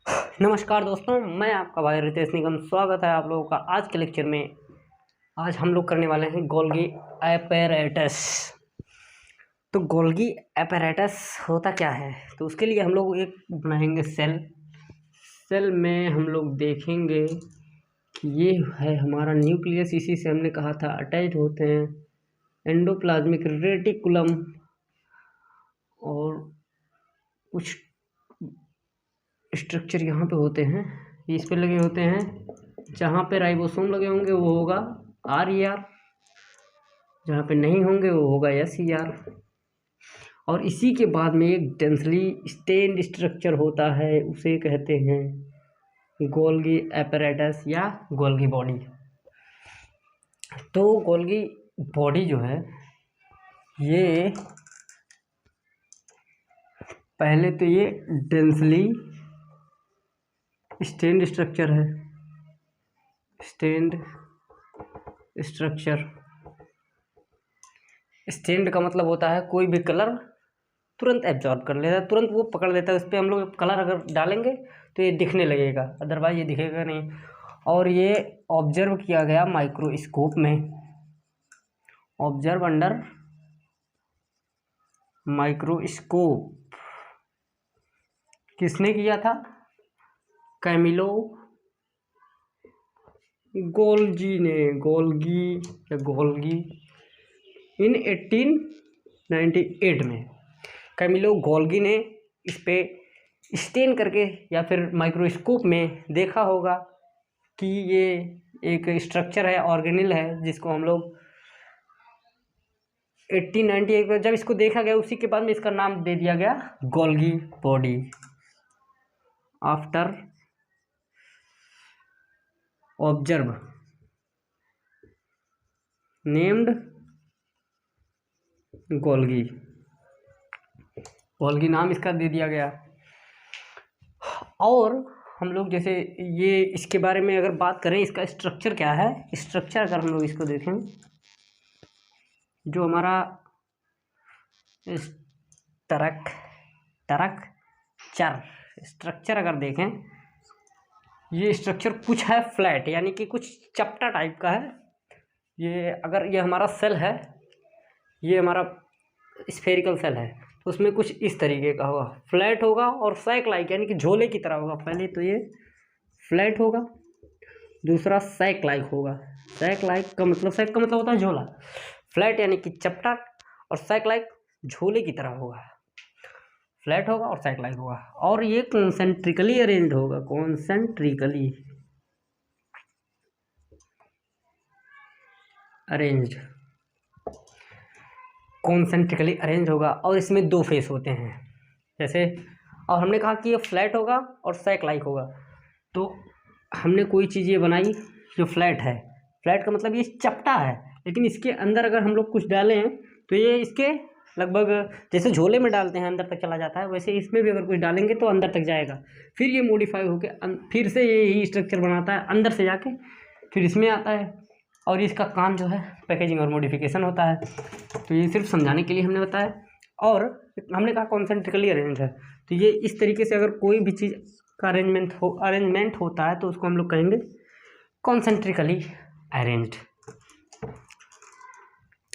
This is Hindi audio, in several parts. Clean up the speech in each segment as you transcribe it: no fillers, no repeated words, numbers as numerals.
नमस्कार दोस्तों, मैं आपका भाई रितेश निगम। स्वागत है आप लोगों का आज के लेक्चर में। आज हम लोग करने वाले हैं गोल्गी एपैरेटस। तो गोल्गी एपैरेटस होता क्या है? तो उसके लिए हम लोग एक बनाएंगे सेल में हम लोग देखेंगे कि ये है हमारा न्यूक्लियस। इसी से हमने कहा था अटैच होते हैं एंडोप्लाज्मिक रेटिकुलम और कुछ स्ट्रक्चर यहाँ पे होते हैं, इस पे लगे होते हैं। जहाँ पे राइबोसोम लगे होंगे वो होगा RER, जहाँ पे नहीं होंगे वो होगा SER। और इसी के बाद में एक डेंसली स्टेन्ड स्ट्रक्चर होता है, उसे कहते हैं गोल्गी एपैरेटस या गोल्गी बॉडी। तो गोल्गी बॉडी जो है ये पहले तो ये डेंसली स्टेन्ड स्ट्रक्चर है। स्टेन्ड स्ट्रक्चर, स्टेन्ड का मतलब होता है कोई भी कलर तुरंत एब्जॉर्ब कर लेता है, तुरंत वो पकड़ लेता है। उस पर हम लोग कलर अगर डालेंगे तो ये दिखने लगेगा, अदरवाइज ये दिखेगा नहीं। और ये ऑब्जर्व किया गया माइक्रोस्कोप में, ऑब्जर्व अंडर माइक्रोस्कोप। किसने किया था? कैमिलो गोल्गी ने, गोल्गी इन 1898 में कैमिलो गोल्गी ने इस पे स्टेन करके या फिर माइक्रोस्कोप में देखा होगा कि ये एक स्ट्रक्चर है, ऑर्गेनिल है, जिसको हम लोग 1898 में जब इसको देखा गया, उसी के बाद में इसका नाम दे दिया गया Golgi body, after observe named Golgi. Golgi नाम इसका दे दिया गया। और हम लोग जैसे ये इसके बारे में अगर बात करें, इसका स्ट्रक्चर क्या है, स्ट्रक्चर अगर हम लोग इसको देखें, जो हमारा स्ट्रक्चर स्ट्रक्चर अगर देखें, ये स्ट्रक्चर कुछ है फ्लैट, यानी कि कुछ चपटा टाइप का है। ये अगर ये हमारा सेल है, ये हमारा स्फेरिकल सेल है, तो उसमें कुछ इस तरीके का होगा, फ्लैट होगा और सैक लाइक, यानी कि झोले की तरह होगा। पहले तो ये फ्लैट होगा, दूसरा सैक लाइक होगा। सैक लाइक का मतलब, सैक का मतलब होता है झोला, फ्लैट यानी कि चपटा, और सैक लाइक झोले की तरह होगा। फ्लैट होगा और सैक लाइक होगा, और ये कॉन्सेंट्रिकली अरेंज्ड होगा, कॉन्सेंट्रिकली अरेंज्ड, कॉन्सेंट्रिकली अरेंज होगा। और इसमें दो फेस होते हैं जैसे, और हमने कहा कि ये फ्लैट होगा और सैक लाइक होगा। तो हमने कोई चीज़ ये बनाई जो फ्लैट है, फ्लैट का मतलब ये चपटा है, लेकिन इसके अंदर अगर हम लोग कुछ डालें हैं तो ये इसके लगभग जैसे झोले में डालते हैं अंदर तक चला जाता है, वैसे इसमें भी अगर कुछ डालेंगे तो अंदर तक जाएगा। फिर ये मॉडिफाई होकर फिर से यही स्ट्रक्चर बनाता है, अंदर से जाके फिर इसमें आता है। और इसका काम जो है पैकेजिंग और मॉडिफिकेशन होता है। तो ये सिर्फ समझाने के लिए हमने बताया। और हमने कहा कॉन्सेंट्रिकली अरेंज है, तो ये इस तरीके से अगर कोई भी चीज़ का अरेंजमेंट होता है तो उसको हम लोग कहेंगे कॉन्सेंट्रिकली अरेंज्ड।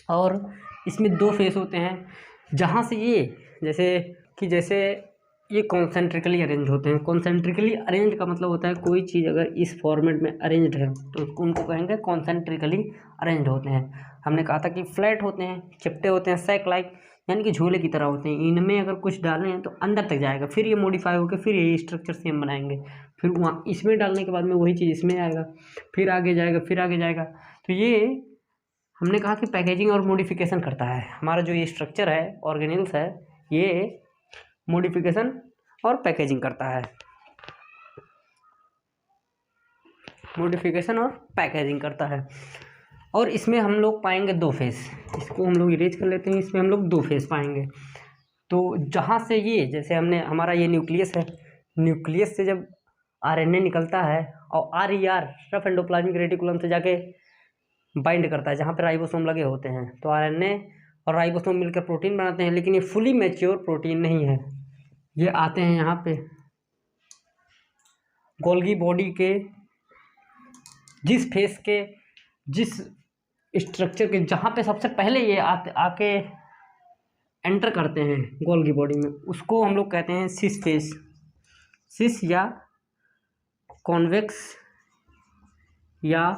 और इसमें दो फेस होते हैं, जहाँ से ये जैसे ये कॉन्सेंट्रिकली अरेंज होते हैं। कॉन्सेंट्रिकली अरेंज का मतलब होता है कोई चीज़ अगर इस फॉर्मेट में अरेंज्ड है तो उनको कहेंगे कॉन्सेंट्रिकली अरेंज्ड होते हैं। हमने कहा था कि फ्लैट होते हैं, चिपटे होते हैं, सैक लाइक यानी कि झोले की तरह होते हैं। इनमें अगर कुछ डालें हैं तो अंदर तक जाएगा, फिर ये मॉडिफाई होकर फिर ये स्ट्रक्चर सेम बनाएंगे। फिर वहाँ इसमें डालने के बाद में वही चीज़ इसमें आएगा, फिर आगे जाएगा, फिर आगे जाएगा। तो ये हमने कहा कि पैकेजिंग और मॉडिफिकेशन करता है। हमारा जो ये स्ट्रक्चर है, ऑर्गेनिल्स है, ये मॉडिफिकेशन और पैकेजिंग करता है, मॉडिफिकेशन और पैकेजिंग करता है। और इसमें हम लोग पाएंगे दो फेस, इसको हम लोग इरेज कर लेते हैं। इसमें हम लोग दो फेस पाएंगे। तो जहाँ से ये जैसे हमारा ये न्यूक्लियस है, न्यूक्लियस से जब RNA निकलता है और RER रफ एंडोप्लाज्मिक रेटिकुलम से जाके बाइंड करता है जहाँ पे राइबोसोम लगे होते हैं, तो RNA और राइबोसोम मिलकर प्रोटीन बनाते हैं। लेकिन ये फुली मैच्योर प्रोटीन नहीं है, ये आते हैं यहाँ पे गोल्गी बॉडी के जिस फेस के जिस स्ट्रक्चर के जहाँ पे सबसे पहले ये आके एंटर करते हैं गोल्गी बॉडी में, उसको हम लोग कहते हैं सिस फेस। सिस या कॉन्वेक्स या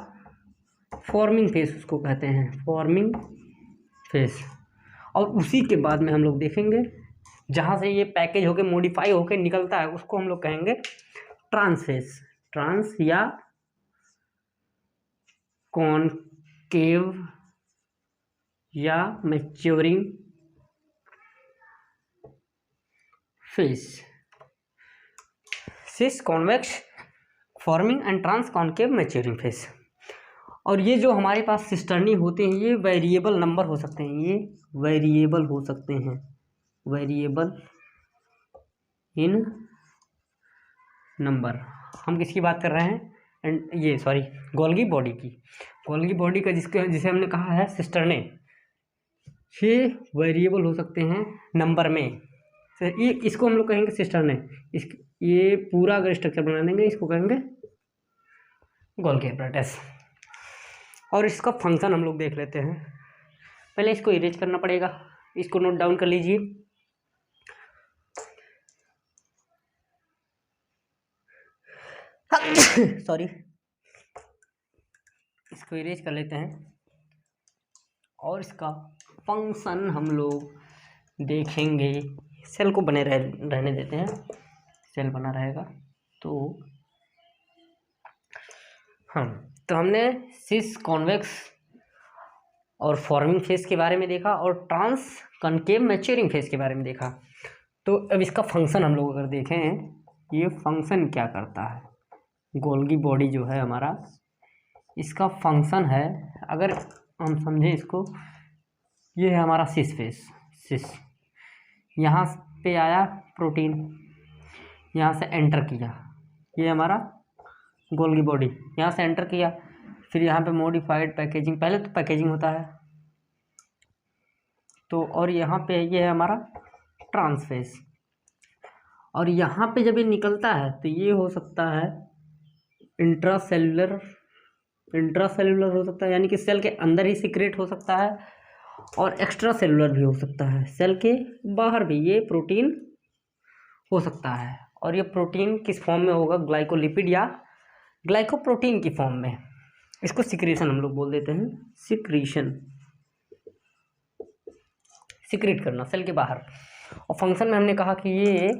फॉर्मिंग फेस उसको कहते हैं, फॉर्मिंग फेस। और उसी के बाद में हम लोग देखेंगे जहाँ से ये पैकेज होके मॉडिफाई होके निकलता है उसको हम लोग कहेंगे ट्रांस फेस। ट्रांस या कॉनकेव या maturing face. Cis, convex, forming and trans concave maturing face. और ये जो हमारे पास सिस्टर्नी होते हैं ये वेरिएबल नंबर हो सकते हैं, ये वेरिएबल हो सकते हैं, वेरिएबल इन नंबर। हम किसकी बात कर रहे हैं? एंड ये सॉरी गोल्गी बॉडी की, गोल्गी बॉडी का जिसे हमने कहा है सिस्टर्ने, ये वेरिएबल हो सकते हैं नंबर में। ये इसको हम लोग कहेंगे सिस्टर्ने। ये पूरा अगर स्ट्रक्चर बना देंगे इसको कहेंगे गोल्गी apparatus। और इसका फंक्शन हम लोग देख लेते हैं। पहले इसको इरेज करना पड़ेगा, इसको नोट डाउन कर लीजिए। सॉरी, इसको इरेज कर लेते हैं और इसका फंक्शन हम लोग देखेंगे। सेल को बने रहने देते हैं, सेल बना रहेगा। तो तो हमने सिस, कॉन्वेक्स और फॉर्मिंग फेस के बारे में देखा और ट्रांस कॉनकेव मैच्योरिंग फेस के बारे में देखा। तो अब इसका फंक्शन हम लोग अगर देखें, ये फंक्शन क्या करता है, गोल्गी बॉडी जो है हमारा, इसका फंक्शन है, अगर हम समझें इसको, ये है हमारा सिस फेस। सिस यहाँ पे आया प्रोटीन, यहाँ से एंटर किया, ये हमारा गोल्गी बॉडी यहाँ से एंटर किया, फिर यहाँ पे मॉडिफाइड पैकेजिंग, पहले तो पैकेजिंग होता है तो, और यहाँ पे ये है हमारा ट्रांस फेस। और यहाँ पे जब ये निकलता है तो ये हो सकता है इंट्रासेलुलर हो सकता है, यानी कि सेल के अंदर ही सीक्रेट हो सकता है, और एक्स्ट्रा सेलुलर भी हो सकता है, सेल के बाहर भी ये प्रोटीन हो सकता है। और ये प्रोटीन किस फॉर्म में होगा? ग्लाइकोलिपिड या ग्लाइकोप्रोटीन की फॉर्म में। इसको सिक्रेशन हम लोग बोल देते हैं, सिक्रीशन, सिक्रेट करना सेल के बाहर। और फंक्शन में हमने कहा कि ये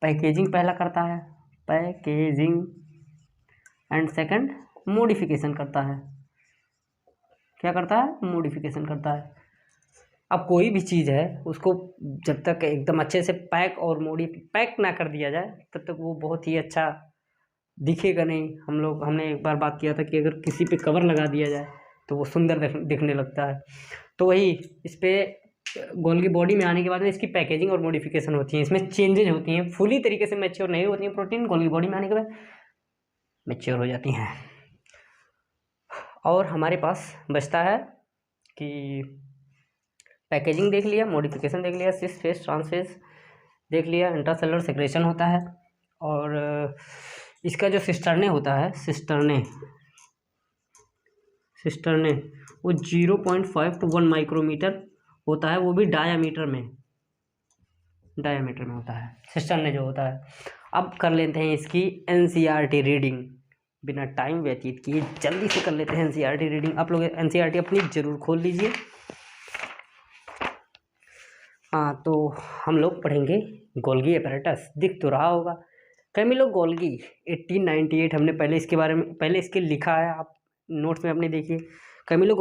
पैकेजिंग पहला करता है, पैकेजिंग, एंड सेकंड मॉडिफिकेशन करता है। क्या करता है? मॉडिफिकेशन करता है। अब कोई भी चीज़ है उसको जब तक एकदम अच्छे से पैक ना कर दिया जाए तब तक वो बहुत ही अच्छा दिखेगा नहीं। हमने एक बार बात किया था कि अगर किसी पे कवर लगा दिया जाए तो वो सुंदर दिखने लगता है। तो वही इस पर गोल्गी बॉडी में आने के बाद में इसकी पैकेजिंग और मॉडिफिकेशन होती है, इसमें चेंजेज होती हैं, फुली तरीके से मैच्योर नहीं होती हैं प्रोटीन, गोल्गी बॉडी में आने के बाद मैच्योर हो जाती हैं। और हमारे पास बचता है कि पैकेजिंग देख लिया, मॉडिफिकेशन देख लिया, सिस फेस, ट्रांस फेस देख लिया, इंट्रासेलुलर सेक्रेशन होता है, और इसका जो सिस्टर्ने होता है, सिस्टर्ने वो 0.5 to 1 माइक्रोमीटर होता है, वो भी डायामीटर में होता है सिस्टर्ने जो होता है। अब कर लेते हैं इसकी NCERT रीडिंग, बिना टाइम व्यतीत किए जल्दी से कर लेते हैं NCERT रीडिंग। आप लोग NCERT अपनी ज़रूर खोल लीजिए। हाँ, तो हम लोग पढ़ेंगे गोल्गी apparatus। दिख तो रहा होगा कैमिलो गोल्गी 1898, हमने पहले इसके बारे में इसके लिखा है, आप नोट्स में अपने देखिए। कैमिलो